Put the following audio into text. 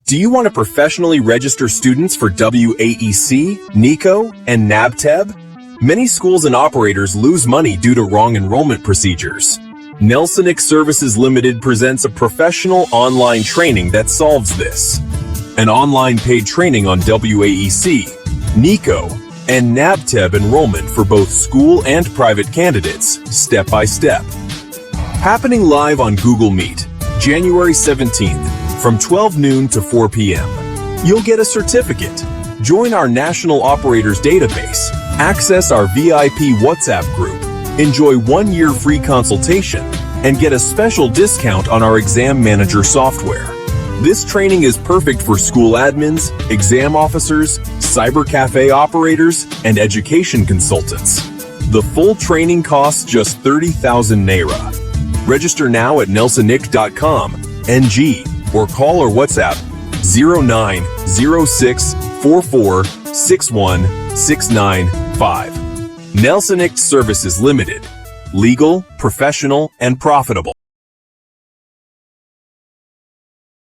Do you want to professionally register students for WAEC, NECO, and NABTEB? Many schools and operators lose money due to wrong enrollment procedures. Nelsonict Services Limited presents a professional online training that solves this. An online paid training on WAEC, NECO, and NABTEB enrollment for both school and private candidates, step by step. Happening live on Google Meet, January 17th, from 12 noon to 4 p.m. You'll get a certificate, join our national operators database, access our VIP WhatsApp group, enjoy 1 year free consultation, and get a special discount on our exam manager software. This training is perfect for school admins, exam officers, cyber cafe operators, and education consultants. The full training costs just 30,000 Naira. Register now at nelsonict.com/NG or call or WhatsApp 090644616995. Nelsonict Services Limited. Legal, professional, and profitable.